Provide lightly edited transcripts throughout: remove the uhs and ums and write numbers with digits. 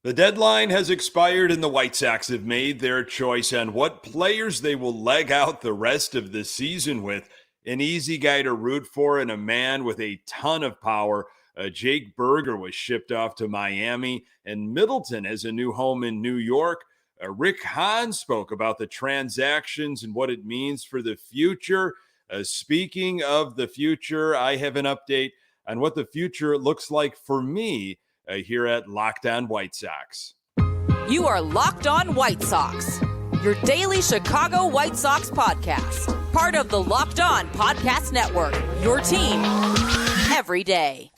The deadline has expired and the White Sox have made their choice on what players they will leg out the rest of the season with. An easy guy to root for and a man with a ton of power. Jake Berger was shipped off to Miami, and Middleton has a new home in New York. Rick Hahn spoke about the transactions and what it means for the future. Speaking of the future, I have an update on what the future looks like for me here at Locked On White Sox. You are Locked On White Sox, your daily Chicago White Sox podcast. Part of the Locked On Podcast Network, your team every day.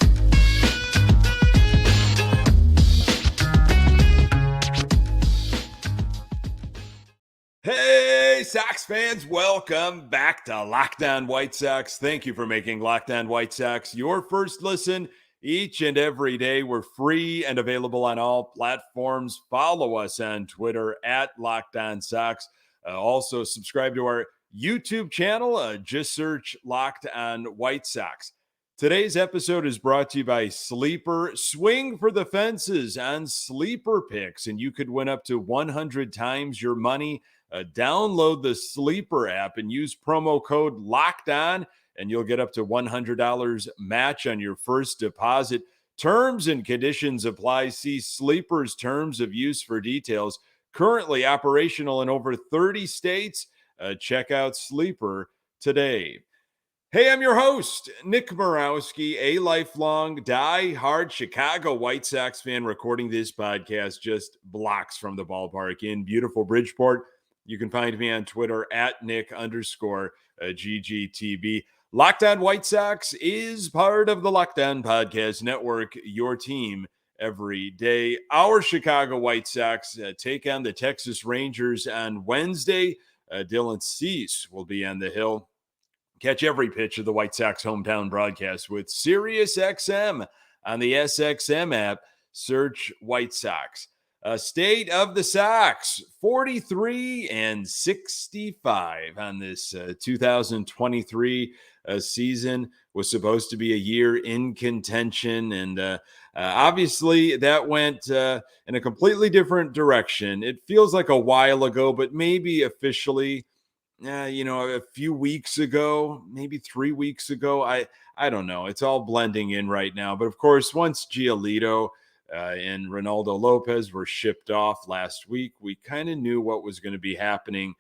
Hey, Sox fans, welcome back to Locked On White Sox. Thank you for making Locked On White Sox your first listen each and every day. We're free and available on all platforms. Follow us on Twitter at Locked On Sox. Also, subscribe to our YouTube channel. Just search Locked On White Sox. Today's episode is brought to you by Sleeper. Swing for the fences on Sleeper Picks, and you could win up to 100 times your money. Download the Sleeper app and use promo code Locked On, and you'll get up to $100 match on your first deposit. Terms and conditions apply. See Sleeper's terms of use for details. Currently operational in over 30 states. Check out Sleeper today. Hey, I'm your host, Nick Morawski, a lifelong die-hard Chicago White Sox fan, recording this podcast just blocks from the ballpark in beautiful Bridgeport. You can find me on Twitter at Nick_GGTB. Locked On White Sox is part of the Locked On Podcast Network, your team every day. Our Chicago White Sox take on the Texas Rangers on Wednesday. Dylan Cease will be on the hill. Catch every pitch of the White Sox hometown broadcast with SiriusXM on the SXM app. Search White Sox. State of the Sox, 43-65 on this 2023 season. Was supposed to be a year in contention, and obviously that went in a completely different direction. It feels like a while ago, but maybe officially, a few weeks ago, maybe 3 weeks ago. I don't know. It's all blending in right now. But of course, once Giolito and Ronaldo Lopez were shipped off last week, we kind of knew what was going to be happening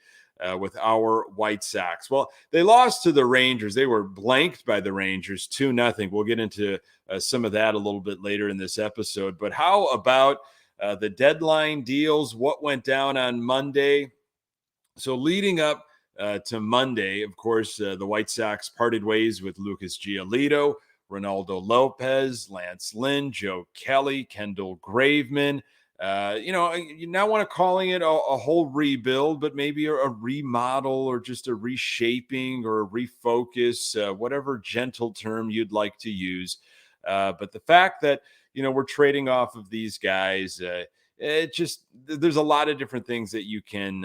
with our White Sox. Well, they lost to the Rangers. They were blanked by the Rangers 2-0. We'll get into some of that a little bit later in this episode. But how about the deadline deals? What went down on Monday? So leading up to Monday, of course, the White Sox parted ways with Lucas Giolito, Ronaldo Lopez, Lance Lynn, Joe Kelly, Kendall Graveman. You now want to calling it a whole rebuild, but maybe a remodel or just a reshaping or a refocus, whatever gentle term you'd like to use. But the fact that, we're trading off of these guys, there's a lot of different things that you can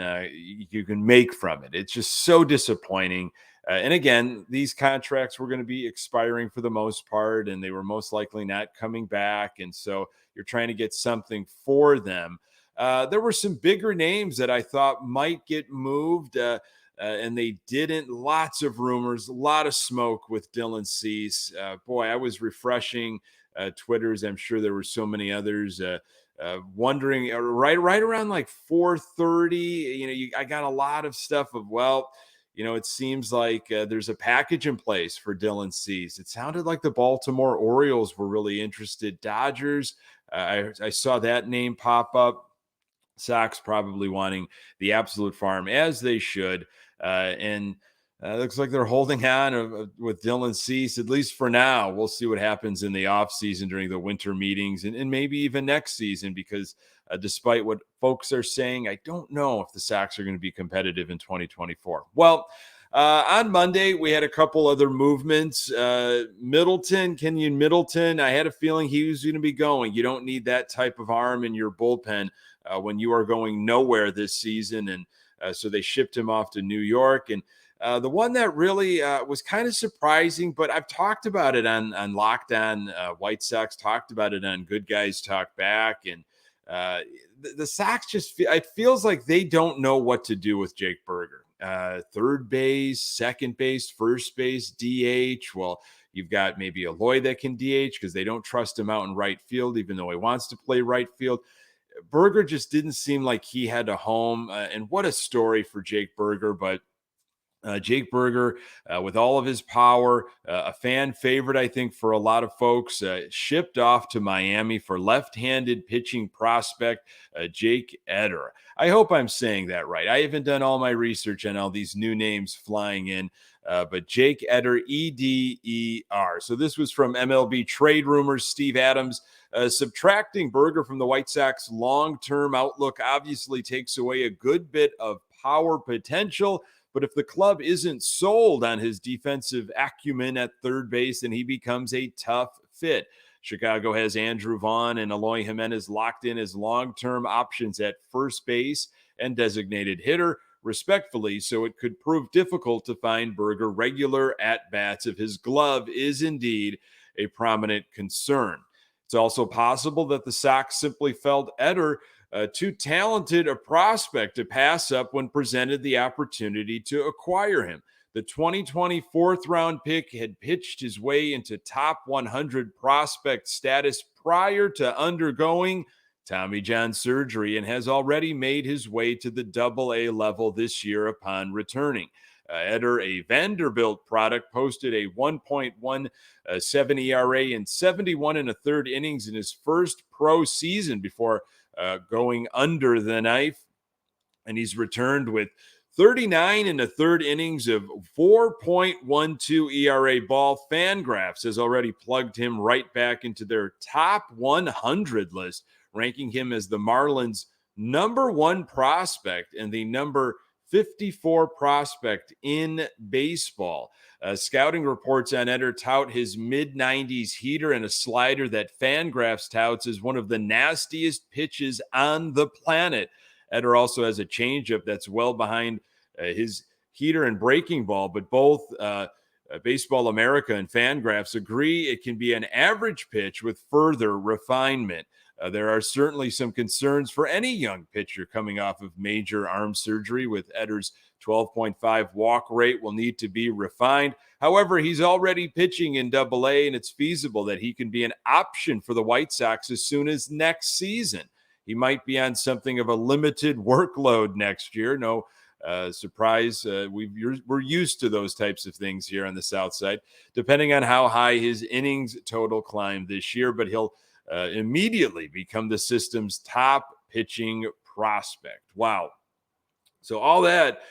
make from it. It's just so disappointing. And again, these contracts were going to be expiring for the most part, and they were most likely not coming back. And so you're trying to get something for them. There were some bigger names that I thought might get moved, and they didn't. Lots of rumors, a lot of smoke with Dylan Cease. Boy, I was refreshing Twitters. I'm sure there were so many others wondering right around like 4:30. I got a lot of stuff of, it seems like there's a package in place for Dylan Cease. It sounded like the Baltimore Orioles were really interested. Dodgers, I saw that name pop up. Sox probably wanting the absolute farm, as they should. And looks like they're holding on with Dylan Cease, at least for now. We'll see what happens in the offseason during the winter meetings and maybe even next season, because despite what folks are saying, I don't know if the Sox are going to be competitive in 2024. Well, on Monday, we had a couple other movements. Keynan Middleton, I had a feeling he was going to be going. You don't need that type of arm in your bullpen when you are going nowhere this season. And so they shipped him off to New York. And the one that really was kind of surprising, but I've talked about it on Locked On White Sox, talked about it on Good Guys Talk Back, and The Sox it feels like they don't know what to do with Jake Burger. Third base, second base, first base, DH. Well, you've got maybe Aloy that can DH because they don't trust him out in right field, even though he wants to play right field. Burger just didn't seem like he had a home. And what a story for Jake Burger. But Jake Burger, with all of his power, a fan favorite, I think, for a lot of folks, shipped off to Miami for left-handed pitching prospect Jake Eder. I hope I'm saying that right. I haven't done all my research on all these new names flying in, but Jake Eder, Eder. So this was from MLB Trade Rumors. Steve Adams subtracting Burger from the White Sox long-term outlook obviously takes away a good bit of power potential. But if the club isn't sold on his defensive acumen at third base, then he becomes a tough fit. Chicago has Andrew Vaughn and Eloy Jimenez locked in as long-term options at first base and designated hitter, respectfully, so it could prove difficult to find Burger regular at-bats if his glove is indeed a prominent concern. It's also possible that the Sox simply felt Eder too talented a prospect to pass up when presented the opportunity to acquire him. The 2020 fourth-round pick had pitched his way into top 100 prospect status prior to undergoing Tommy John surgery and has already made his way to the Double-A level this year upon returning. Eder, a Vanderbilt product, posted a 1.17 ERA in 71 and a third innings in his first pro season before going under the knife. And he's returned with 39 and a third innings of 4.12 ERA ball. Fangraphs has already plugged him right back into their top 100 list, ranking him as the Marlins' number one prospect and the number 54 prospect in baseball. Scouting reports on Eder tout his mid-90s heater and a slider that Fangraphs touts as one of the nastiest pitches on the planet. Eder also has a changeup that's well behind his heater and breaking ball, but both Baseball America and Fangraphs agree it can be an average pitch with further refinement. There are certainly some concerns for any young pitcher coming off of major arm surgery, with Eder's 12.5 walk rate will need to be refined. However, he's already pitching in Double-A, and it's feasible that he can be an option for the White Sox as soon as next season. He might be on something of a limited workload next year. No surprise. We're used to those types of things here on the South Side, depending on how high his innings total climb this year, but he'll immediately become the system's top pitching prospect. Wow. So all that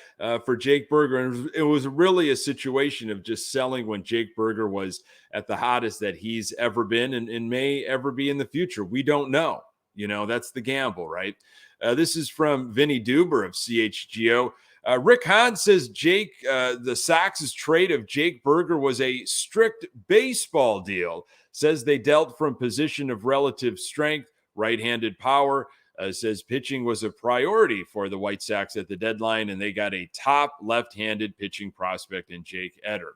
for Jake Burger, and it was really a situation of just selling when Jake Burger was at the hottest that he's ever been and may ever be in the future. We don't know. You know, that's the gamble, right? This is from Vinny Duber of CHGO. Rick Hahn says the Sox's trade of Jake Burger was a strict baseball deal. Says they dealt from position of relative strength, right-handed power. Says pitching was a priority for the White Sox at the deadline, and they got a top left-handed pitching prospect in Jake Eder.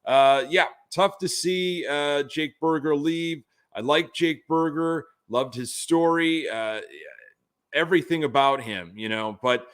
Tough to see Jake Burger leave. I like Jake Burger, loved his story, everything about him, but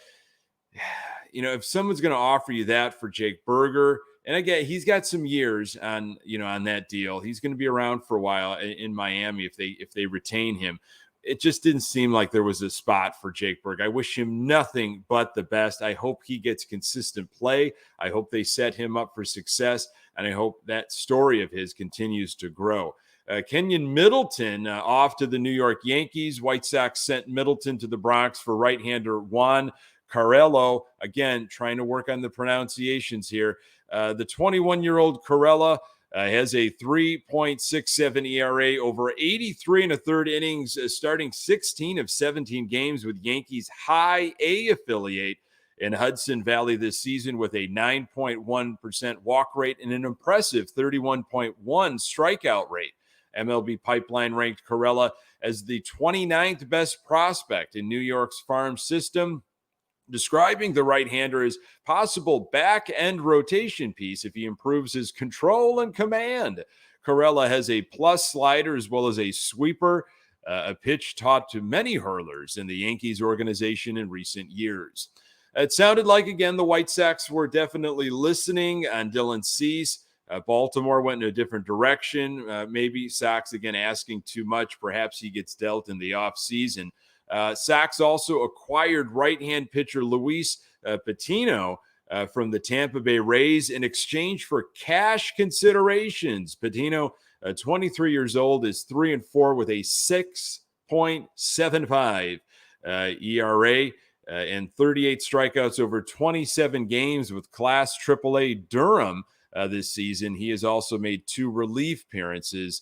if someone's going to offer you that for Jake Burger, and again, he's got some years on that deal. He's going to be around for a while in Miami if they retain him. It just didn't seem like there was a spot for Jake Burger. I wish him nothing but the best. I hope he gets consistent play. I hope they set him up for success, and I hope that story of his continues to grow. Keynan Middleton off to the New York Yankees. White Sox sent Middleton to the Bronx for right-hander Juan Carrello. Again, trying to work on the pronunciations here. The 21-year-old Carrello has a 3.67 ERA over 83 and a third innings, starting 16 of 17 games with Yankees high A affiliate in Hudson Valley this season, with a 9.1% walk rate and an impressive 31.1 strikeout rate. MLB Pipeline ranked Carrello as the 29th best prospect in New York's farm system, describing the right-hander as possible back-end rotation piece if he improves his control and command. Carrello has a plus slider as well as a sweeper. a pitch taught to many hurlers in the Yankees organization in recent years. It sounded like, again, the White Sox were definitely listening on Dylan Cease. Baltimore went in a different direction. Maybe Sox, again, asking too much. Perhaps he gets dealt in the offseason. Sox also acquired right-hand pitcher Luis Patino from the Tampa Bay Rays in exchange for cash considerations. Patino, 23 years old, is 3-4 with a 6.75 ERA. And 38 strikeouts over 27 games with Class AAA Durham this season. He has also made 2 relief appearances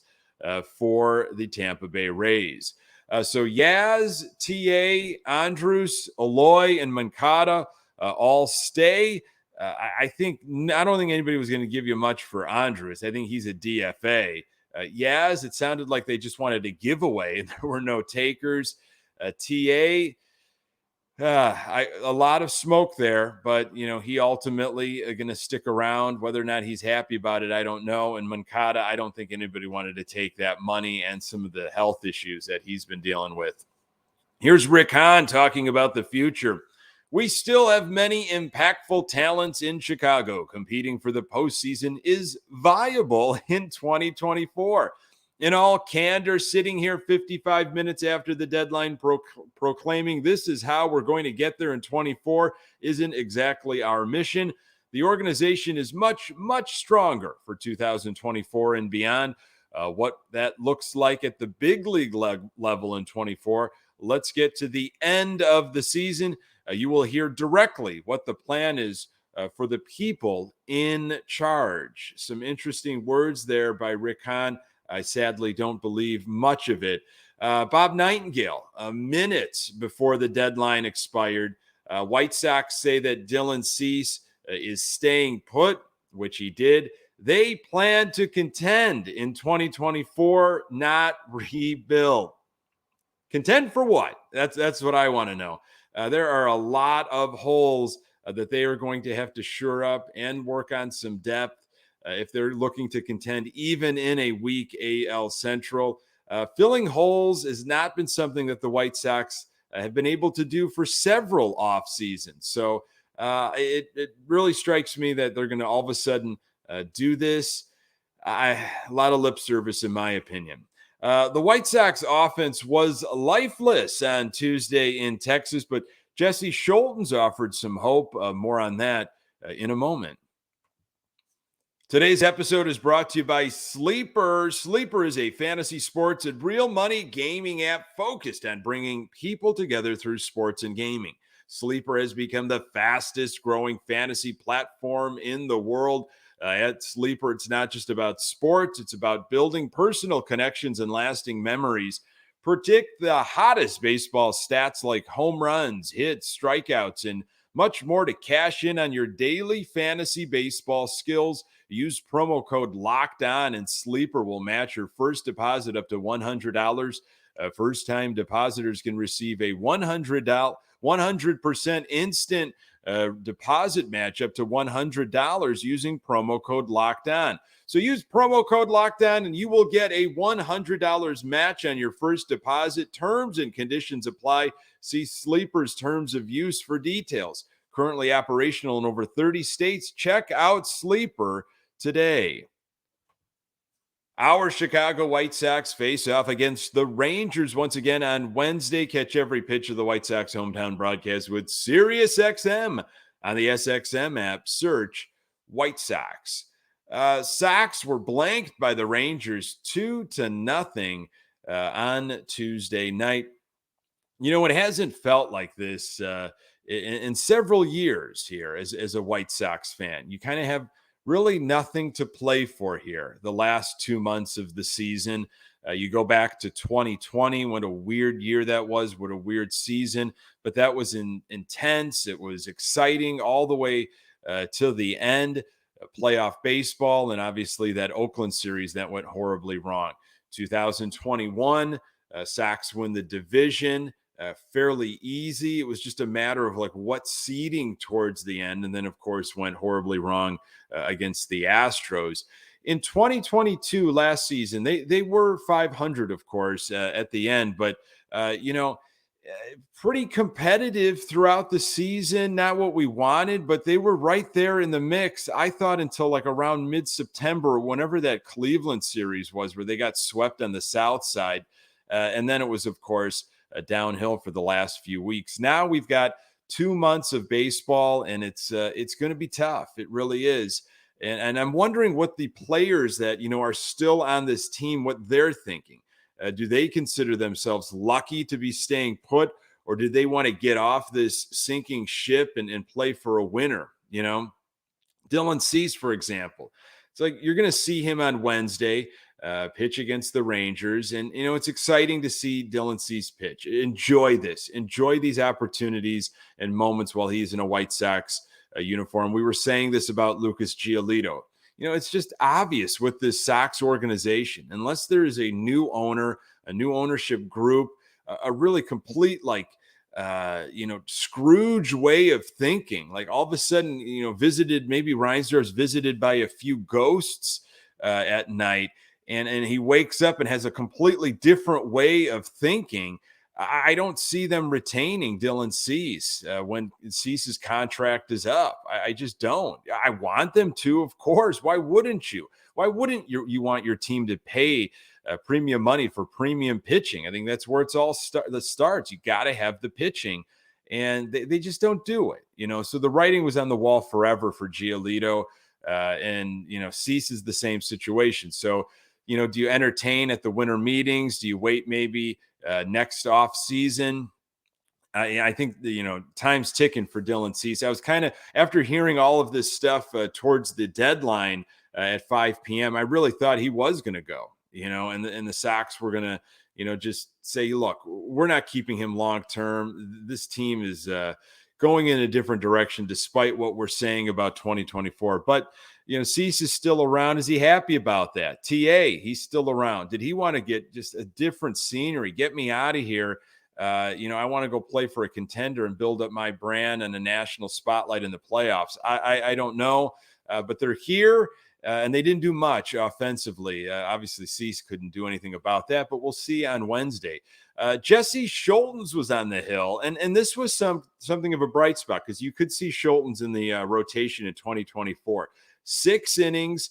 for the Tampa Bay Rays. So Yaz, TA, Andrus, Aloy, and Moncada all stay. I don't think anybody was going to give you much for Andrus. I think he's a DFA. Yaz, it sounded like they just wanted a giveaway, and there were no takers. TA, a lot of smoke there, but he ultimately going to stick around. Whether or not he's happy about it, I don't know. And Moncada, I don't think anybody wanted to take that money and some of the health issues that he's been dealing with. Here's Rick Hahn talking about the future. We still have many impactful talents in Chicago. Competing for the postseason is viable in 2024. In all candor, sitting here 55 minutes after the deadline proclaiming this is how we're going to get there in 24 isn't exactly our mission. The organization is much, much stronger for 2024 and beyond. What that looks like at the big league level in 24. Let's get to the end of the season. You will hear directly what the plan is for the people in charge. Some interesting words there by Rick Hahn. I sadly don't believe much of it. Bob Nightingale, minutes before the deadline expired, White Sox say that Dylan Cease is staying put, which he did. They plan to contend in 2024, not rebuild. Contend for what? That's what I want to know. There are a lot of holes that they are going to have to shore up and work on some depth. If they're looking to contend even in a weak AL Central. Filling holes has not been something that the White Sox have been able to do for several off seasons. So it really strikes me that they're going to all of a sudden do this. A lot of lip service, in my opinion. The White Sox offense was lifeless on Tuesday in Texas, but Jesse Scholten's offered some hope. More on that in a moment. Today's episode is brought to you by Sleeper. Sleeper is a fantasy sports and real money gaming app focused on bringing people together through sports and gaming. Sleeper has become the fastest growing fantasy platform in the world. At Sleeper, it's not just about sports, it's about building personal connections and lasting memories. Predict the hottest baseball stats like home runs, hits, strikeouts, and much more to cash in on your daily fantasy baseball skills. Use promo code LOCKEDON and Sleeper will match your first deposit up to $100. First-time depositors can receive a 100% instant deposit match up to $100 using promo code LOCKEDON. So use promo code LOCKEDON and you will get a $100 match on your first deposit. Terms and conditions apply. See Sleeper's terms of use for details. Currently operational in over 30 states. Check out Sleeper today. Our Chicago White Sox face off against the Rangers once again on Wednesday. Catch every pitch of the White Sox hometown broadcast with SiriusXM on the SXM app. Search White Sox. Sox were blanked by the Rangers 2-0 on Tuesday night. It hasn't felt like this in several years here as a White Sox fan. You kind of have really nothing to play for here the last 2 months of the season. You go back to 2020, what a weird year that was, what a weird season, but that was intense. It was exciting all the way till the end. Playoff baseball, and obviously that Oakland series that went horribly wrong. 2021, Sox win the division. Fairly easy. It was just a matter of what seeding towards the end. And then, of course, went horribly wrong against the Astros. in 2022 last season, they were 500, of course, at the end, but pretty competitive throughout the season. Not what we wanted, but they were right there in the mix, I thought, until like around mid-September, whenever that Cleveland series was, where they got swept on the South side. And then it was, of course, downhill for the last few weeks. Now we've got 2 months of baseball, and it's going to be tough. It really is. And I'm wondering what the players that, are still on this team, what they're thinking. Do they consider themselves lucky to be staying put, or do they want to get off this sinking ship and play for a winner? Dylan Cease, for example, it's like you're going to see him on Wednesday pitch against the Rangers. And, it's exciting to see Dylan Cease pitch. Enjoy this. Enjoy these opportunities and moments while he's in a White Sox uniform. We were saying this about Lucas Giolito. It's just obvious with this Sox organization, unless there is a new owner, a new ownership group, a really complete, Scrooge way of thinking. Like all of a sudden, maybe Reinsdorf's visited by a few ghosts at night, and he wakes up and has a completely different way of thinking. I don't see them retaining Dylan Cease when Cease's contract is up. I just don't. I want them to, of course. Why wouldn't you? Why wouldn't you want your team to pay premium money for premium pitching? I think that's where it's all starts. You got to have the pitching, and they just don't do it. So the writing was on the wall forever for Giolito, and Cease is the same situation. So do you entertain at the winter meetings? Do you wait maybe next off season? I think time's ticking for Dylan Cease. I was kind of, after hearing all of this stuff towards the deadline at 5 p.m., I really thought he was going to go, and the Sox were going to, just say, look, we're not keeping him long term. This team is going in a different direction, despite what we're saying about 2024. But Cease is still around. Is he happy about that? TA, he's still around. Did he want to get just a different scenery? Get me out of here. I want to go play for a contender and build up my brand and a national spotlight in the playoffs. I don't know, but they're here, and they didn't do much offensively. Obviously, Cease couldn't do anything about that, but we'll see on Wednesday. Jesse Schultens was on the hill, and this was something of a bright spot because you could see Schultens in the rotation in 2024. 6 innings,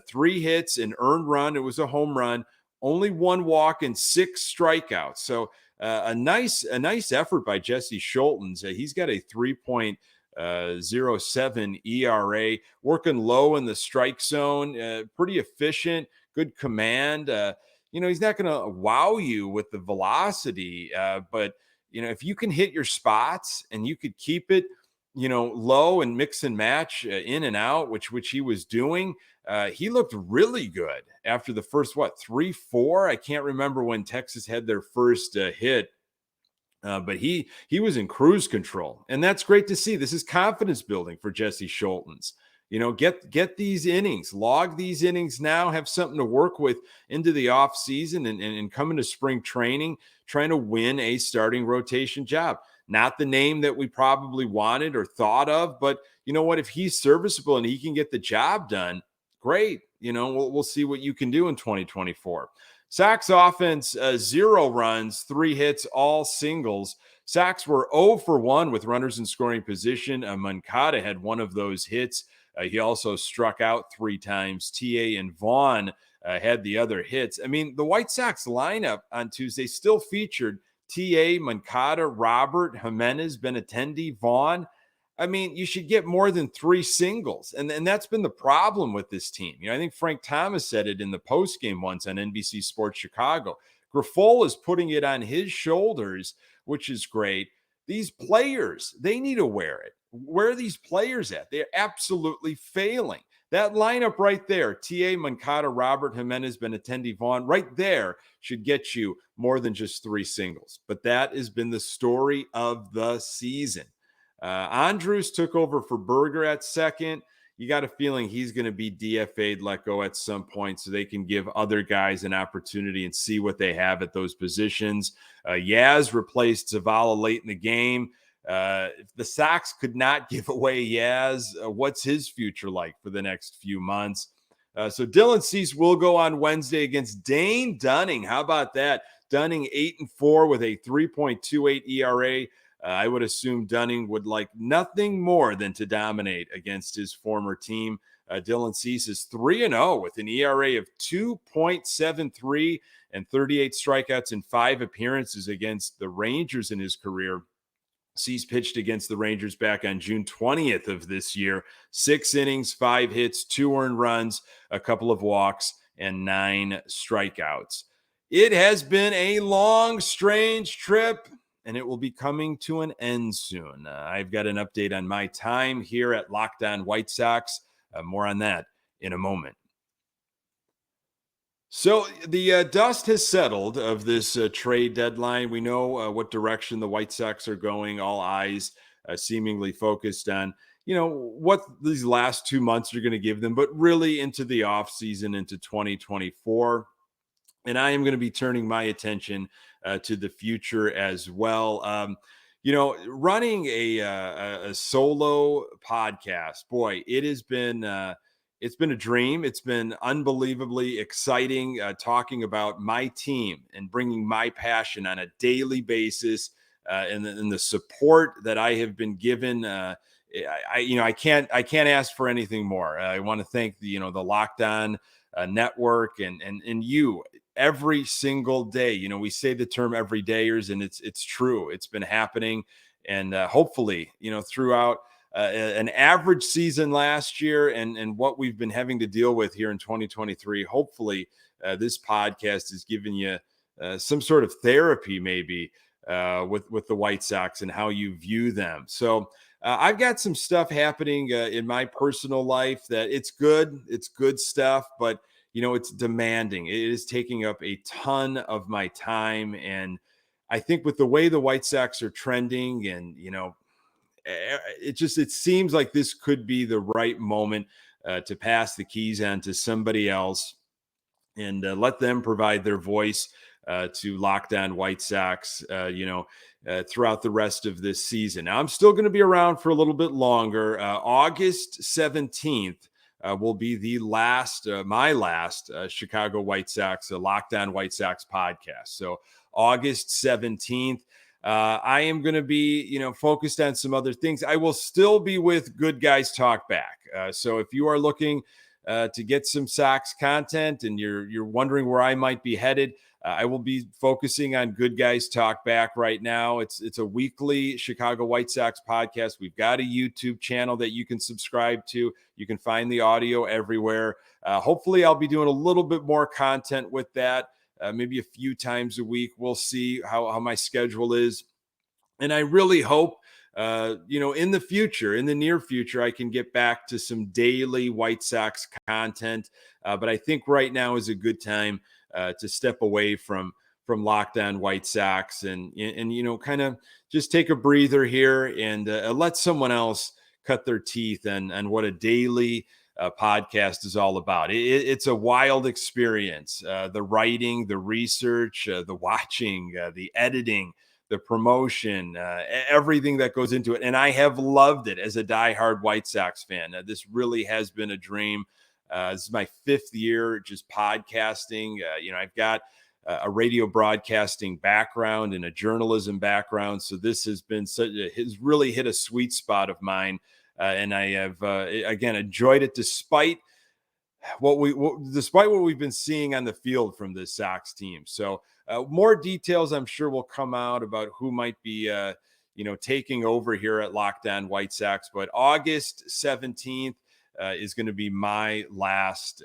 3 hits, an earned run. It was a home run, only 1 walk and 6 strikeouts. So a nice effort by Jesse Schultens. He's got a 3.07 ERA, working low in the strike zone, pretty efficient, good command. He's not going to wow you with the velocity, but if you can hit your spots and you could keep it low and mix and match in and out, which he was doing. He looked really good after the first, 3-4? I can't remember when Texas had their first hit, but he was in cruise control. And that's great to see. This is confidence building for Jesse Schultens. Get these innings, log these innings now, have something to work with into the off season and come into spring training, trying to win a starting rotation job. Not the name that we probably wanted or thought of, but you know what? If he's serviceable and he can get the job done, great. We'll see what you can do in 2024. Sox offense, 0 runs, 3 hits, all singles. Sox were 0 for 1 with runners in scoring position. Moncada had one of those hits. He also struck out 3 times. TA and Vaughn had the other hits. I mean, the White Sox lineup on Tuesday still featured TA, Moncada, Robert, Jimenez, Benintendi, Vaughn. I mean, you should get more than 3 singles. And that's been the problem with this team. I think Frank Thomas said it in the postgame once on NBC Sports Chicago. Grifol is putting it on his shoulders, which is great. These players, they need to wear it. Where are these players at? They're absolutely failing. That lineup right there, TA, Moncada, Robert, Jimenez, Benintendi, Vaughn, right there should get you more than just 3 singles. But that has been the story of the season. Andrews took over for Berger at second. You got a feeling he's going to be DFA'd, let go at some point so they can give other guys an opportunity and see what they have at those positions. Yaz replaced Zavala late in the game. If the Sox could not give away Yaz, what's his future like for the next few months? So Dylan Cease will go on Wednesday against Dane Dunning. How about that? Dunning 8-4 with a 3.28 ERA. I would assume Dunning would like nothing more than to dominate against his former team. Dylan Cease is 3-0 with an ERA of 2.73 and 38 strikeouts in 5 appearances against the Rangers in his career. Cease pitched against the Rangers back on June 20th of this year. 6 innings, 5 hits, 2 earned runs, a couple of walks, and 9 strikeouts. It has been a long, strange trip, and it will be coming to an end soon. I've got an update on my time here at Locked On White Sox. More on that in a moment. So the dust has settled of this trade deadline. We know what direction the White Sox are going. All eyes seemingly focused on, what these last 2 months are going to give them, but really into the offseason, into 2024. And I am going to be turning my attention to the future as well. Running a solo podcast, boy, it has been it's been a dream. It's been unbelievably exciting talking about my team and bringing my passion on a daily basis, and the support that I have been given. I can't ask for anything more. I want to thank the Locked On network and you every single day. We say the term everydayers, and it's true. It's been happening, and hopefully, throughout an average season last year and what we've been having to deal with here in 2023. Hopefully, this podcast is giving you some sort of therapy, maybe with the White Sox and how you view them. So I've got some stuff happening in my personal life that it's good stuff, but it's demanding. It is taking up a ton of my time, and I think with the way the White Sox are trending, and it seems like this could be the right moment to pass the keys on to somebody else and let them provide their voice to Locked On White Sox, throughout the rest of this season. Now, I'm still going to be around for a little bit longer. August 17th will be the my last Chicago White Sox, Locked On White Sox podcast. So August 17th. I am going to be, focused on some other things. I will still be with Good Guys Talk Back. So if you are looking to get some Sox content and you're wondering where I might be headed, I will be focusing on Good Guys Talk Back right now. It's a weekly Chicago White Sox podcast. We've got a YouTube channel that you can subscribe to. You can find the audio everywhere. Hopefully, I'll be doing a little bit more content with that. Maybe a few times a week. We'll see how my schedule is. And I really hope, in the near future, I can get back to some daily White Sox content. But I think right now is a good time to step away from Locked On White Sox and kind of just take a breather here and let someone else cut their teeth and what a daily podcast is all about. It's a wild experience. The writing, the research, the watching, the editing, the promotion, everything that goes into it. And I have loved it as a diehard White Sox fan. This really has been a dream. This is my 5th year just podcasting. I've got a radio broadcasting background and a journalism background. So this has really hit a sweet spot of mine. And I have, again, enjoyed it despite what we've been seeing on the field from this Sox team. So more details, I'm sure, will come out about who might be, taking over here at Locked On White Sox. But August 17th is going to be my last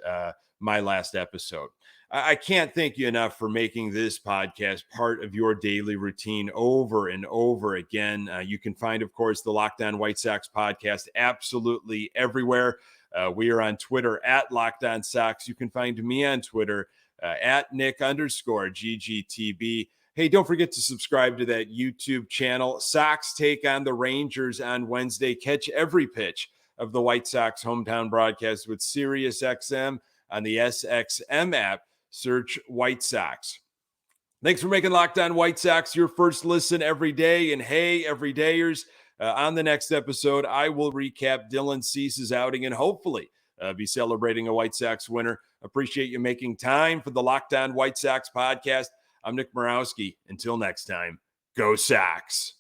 episode. I can't thank you enough for making this podcast part of your daily routine over and over again. You can find, of course, the Locked On White Sox podcast absolutely everywhere. We are on Twitter at Locked On Sox. You can find me on Twitter at Nick_GGTB. Hey, don't forget to subscribe to that YouTube channel. Sox take on the Rangers on Wednesday. Catch every pitch of the White Sox hometown broadcast with SiriusXM on the SXM app. Search White Sox. Thanks for making Locked On White Sox your first listen every day. And hey, everydayers, on the next episode, I will recap Dylan Cease's outing and hopefully be celebrating a White Sox winner. Appreciate you making time for the Locked On White Sox podcast. I'm Nick Morawski. Until next time, go Sox.